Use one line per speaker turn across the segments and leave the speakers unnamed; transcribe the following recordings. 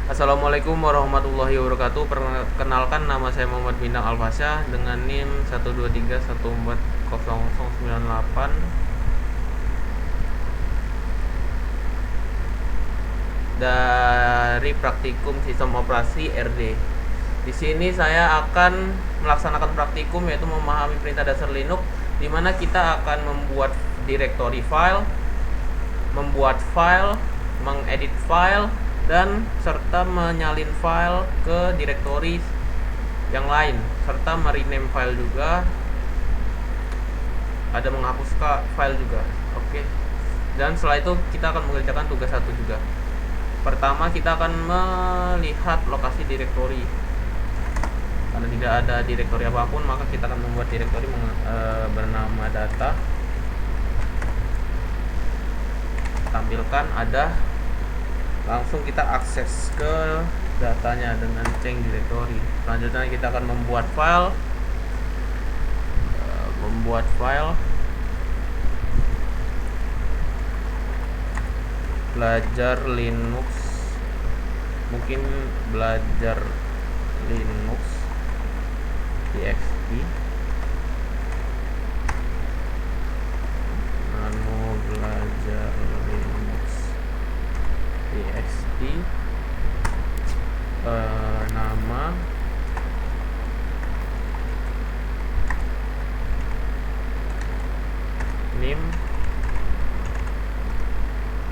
Assalamualaikum warahmatullahi wabarakatuh. Perkenalkan, nama saya Muhammad Bintang Alfasyah dengan NIM 123140098 dari Praktikum Sistem Operasi RD. Di sini saya akan melaksanakan praktikum, yaitu memahami perintah dasar Linux, di mana kita akan membuat directory file, membuat file, mengedit file, dan serta menyalin file ke directory yang lain, serta merename file juga, ada menghapus file juga. Oke. Dan setelah itu kita akan mengerjakan tugas satu juga. Pertama, kita akan melihat lokasi directory. Karena tidak ada directory apapun, maka kita akan membuat directory bernama data. Tampilkan ada, langsung kita akses ke datanya dengan change directory. Selanjutnya kita akan membuat file belajar Linux, mungkin belajar Linux txt, belajar Linux txt, nama, nim,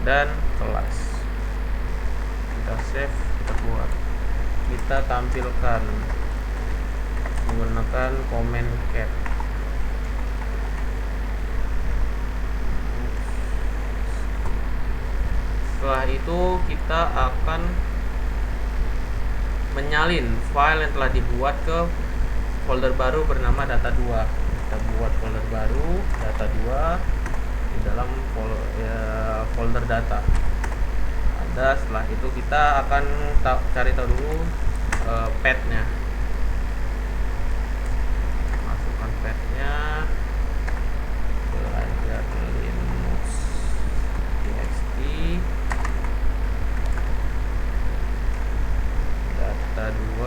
dan kelas. Kita save, kita buat, kita tampilkan menggunakan command cat. Setelah itu kita akan menyalin file yang telah dibuat ke folder baru bernama data2. Kita buat folder baru data2 di dalam folder data ada. Setelah itu kita akan cari tahu dulu path-nya, masukkan path-nya, belajar Linux txt data2.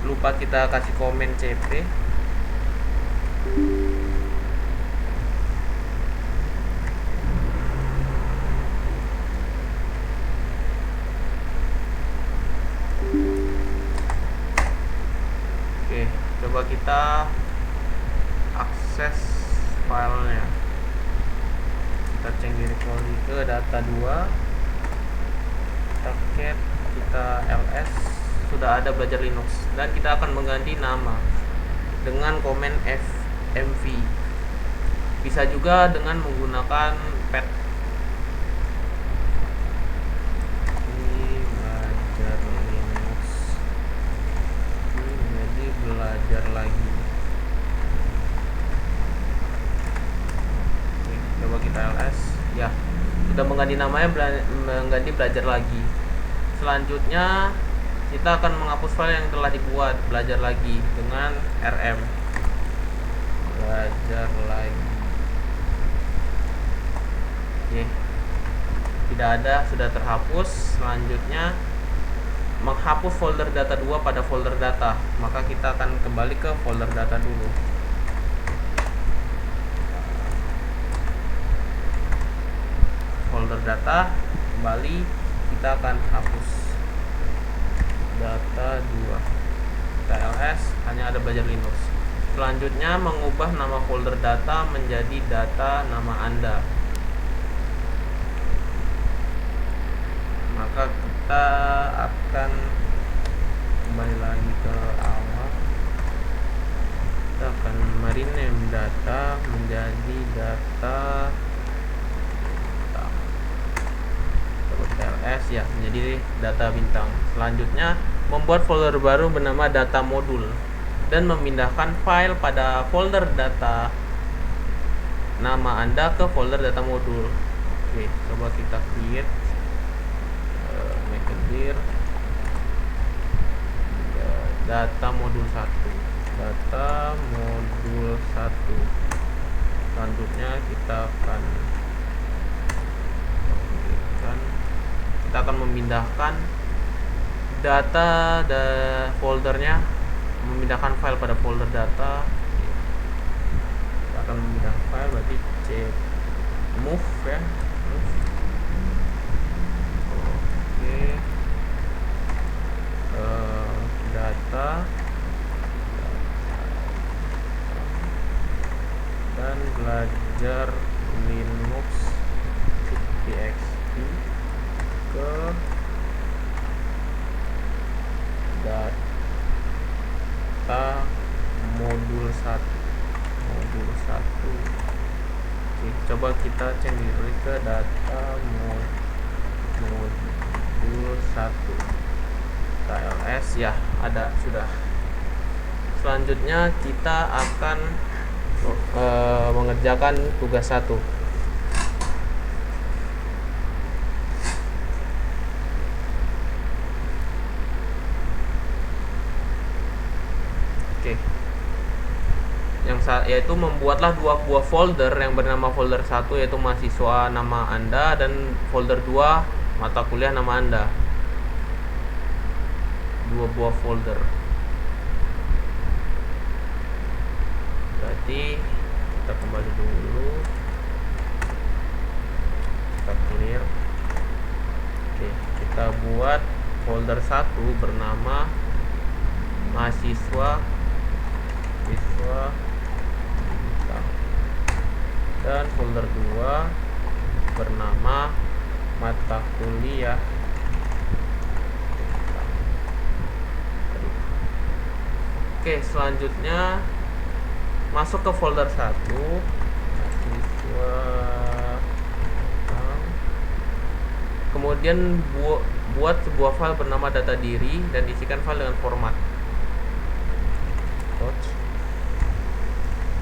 Lupa kita kasih komen cp. Oke, coba kita akses filenya. Kita change directory ke data2, kita cat, kita ls, sudah ada belajar Linux, dan kita akan mengganti nama dengan komen fmv. Bisa juga dengan menggunakan path. Ini belajar Linux, ini jadi belajar lagi. Oke, coba kita ls, ya sudah mengganti namanya, mengganti belajar lagi. Selanjutnya kita akan menghapus file yang telah dibuat belajar lagi dengan rm, belajar lagi. Oke, tidak ada, sudah terhapus. Selanjutnya menghapus folder data2 pada folder data, maka kita akan kembali ke folder data dulu. Folder data, kembali, kita akan hapus data2, kita ls, hanya ada belajar Linux. Selanjutnya mengubah nama folder data menjadi data nama Anda. Maka kita akan kembali lagi ke awal, kita akan merename data menjadi data ls, ya, menjadi data bintang. Selanjutnya membuat folder baru bernama data modul dan memindahkan file pada folder data nama Anda ke folder data modul. Oke, coba kita create, make a clear, data modul 1. selanjutnya kita akan memindahkan data foldernya, memindahkan file pada folder data. Kita akan memindahkan file, berarti c move ya, move. Oke. Data dan belajar Linux txt ke data modul 1. Oke, coba kita change ke data modul 1 TLS ya, ada sudah. Selanjutnya kita akan mengerjakan tugas 1. Oke. Yaitu membuatlah 2 buah folder yang bernama folder 1 yaitu mahasiswa nama Anda dan folder 2 mata kuliah nama Anda. 2 buah folder. Berarti kita kembali dulu, kita clear. Oke, kita buat folder 1 bernama mahasiswa dan folder 2 bernama mata kuliah. Oke, selanjutnya masuk ke folder 1 mahasiswa, kemudian buat sebuah file bernama data diri dan isikan file dengan format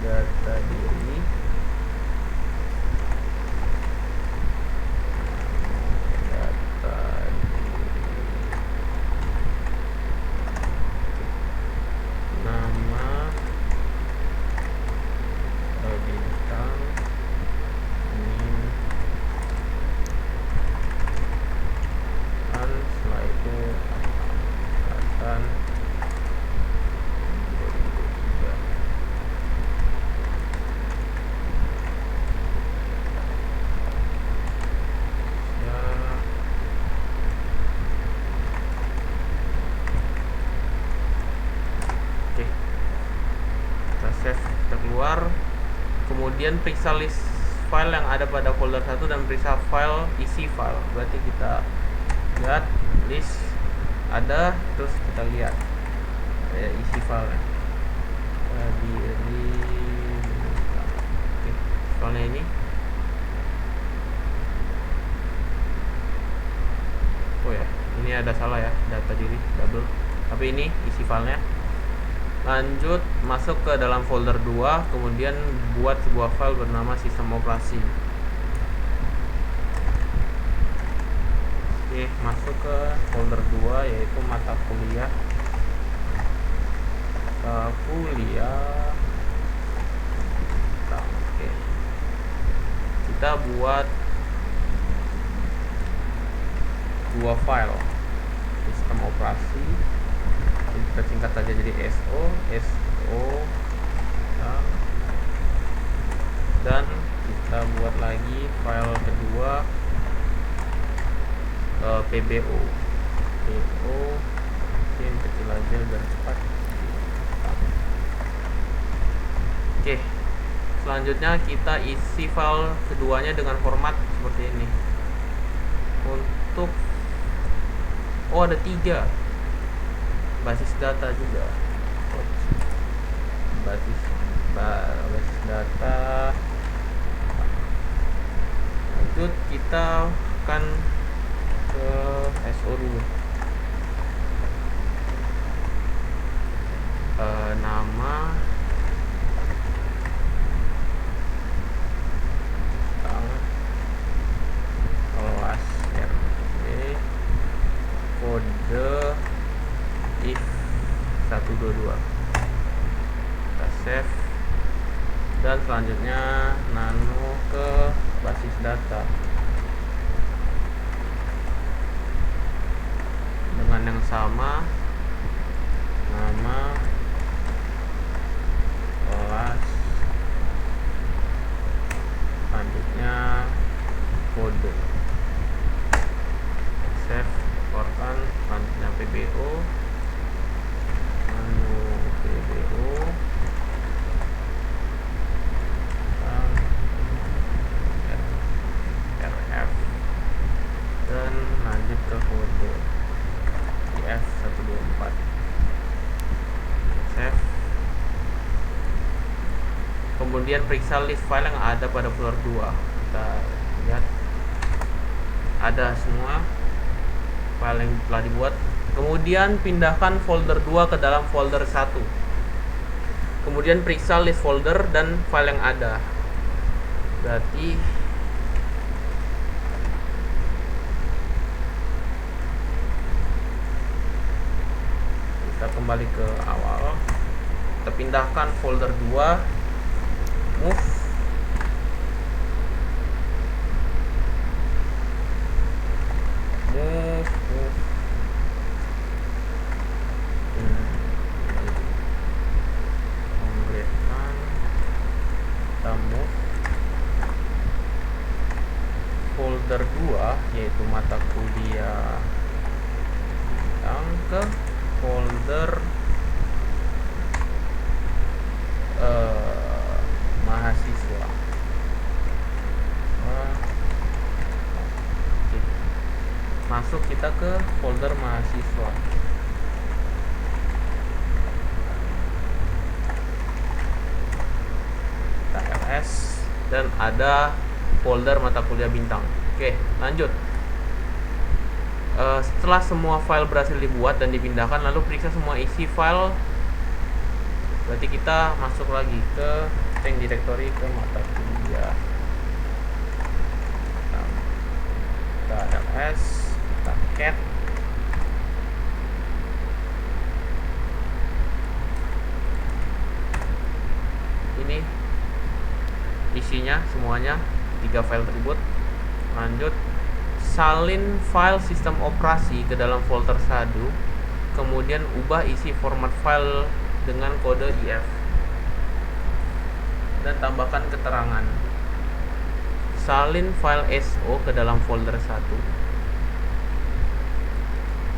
data diri nama bintang dan setelah itu akan keluar. Kemudian periksa list file yang ada pada folder 1 dan periksa file isi file. Berarti kita lihat list ada, terus kita lihat isi file diri. Oke, filenya ini. Oh ya, ini ada salah ya, data diri double. Tapi ini isi filenya. Lanjut masuk ke dalam folder 2, kemudian buat sebuah file bernama sistem operasi. Oke, masuk ke folder 2 yaitu mata kuliah. Oke. Kita buat 2 file sistem operasi. Kita singkat saja jadi SO dan kita buat lagi file kedua PBO yang kecil aja biar cepat. Oke, selanjutnya kita isi file keduanya dengan format seperti ini. Untuk ada 3 basis data juga, basis data. Lanjut kita akan ke SO dulu. Nama kelas RD, kode if 122. Kita save dan selanjutnya namanya nano ke basis data dengan yang sama, nama, kelas, selanjutnya kode, save, rekorkan, selanjutnya PBO, nano PBO, RF, dan lanjut ke kode IF124, save. Kemudian periksa list file yang ada pada folder 2. Kita lihat ada semua file yang telah dibuat. Kemudian pindahkan folder 2 ke dalam folder 1. Kemudian periksa list folder dan file yang ada. Berarti kita kembali ke awal. Kita pindahkan folder 2, move, kita move folder 2 yaitu mata kuliah yang ke folder mahasiswa. Masuk kita ke folder mahasiswa. Kita ls dan ada folder mata kuliah bintang. Oke, lanjut. Setelah semua file berhasil dibuat dan dipindahkan, lalu periksa semua isi file. Berarti kita masuk lagi ke change directory ke mata kuliah. Kita ls, kita cat, ini isinya semuanya 3 file tersebut. Lanjut, salin file sistem operasi ke dalam folder 1, kemudian ubah isi format file dengan kode IF dan tambahkan keterangan. Salin file SO ke dalam folder 1.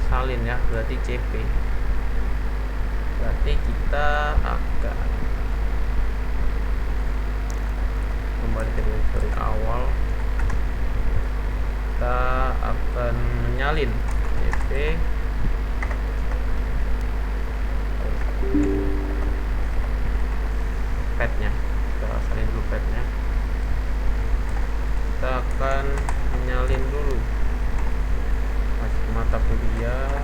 Salin ya, berarti CP. Berarti kita akan kembali ke directory awal. Kita akan menyalin CP padnya. Kita salin dulu padnya. Kita akan menyalin dulu masuk mata kuliah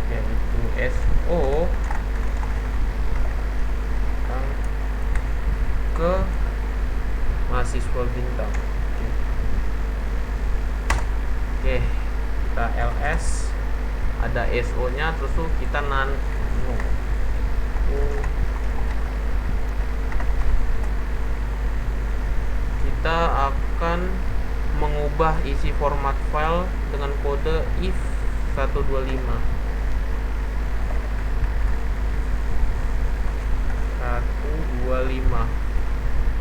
yaitu SO ke mahasiswa bintang. Oke, kita ls, ada SO nya, terus kita kita akan mengubah isi format file dengan kode if 125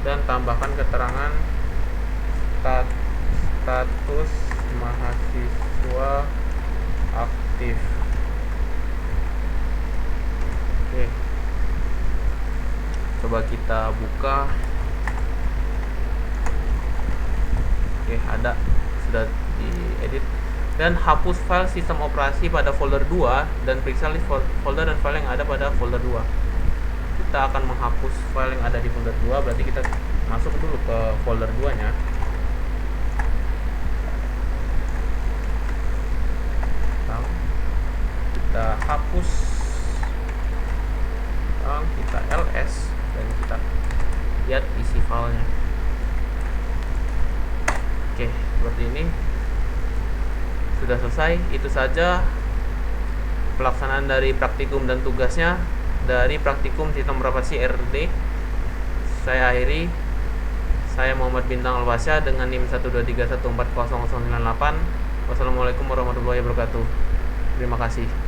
dan tambahkan keterangan status mahasiswa aktif. Oke, coba kita buka. Oke, ada, sudah diedit. Dan hapus file sistem operasi pada folder 2 dan periksa list folder dan file yang ada pada folder 2. Kita akan menghapus file yang ada di folder 2, berarti kita masuk dulu ke folder 2 nya. Kita hapus, kita ls dan kita lihat isi filenya. Oke, seperti ini. Sudah selesai. Itu saja pelaksanaan dari praktikum dan tugasnya. dari praktikum sistem operasi RD. Saya akhiri. Saya Muhammad Bintang Alwasya dengan NIM 123140098. Wassalamualaikum warahmatullahi wabarakatuh. Terima kasih.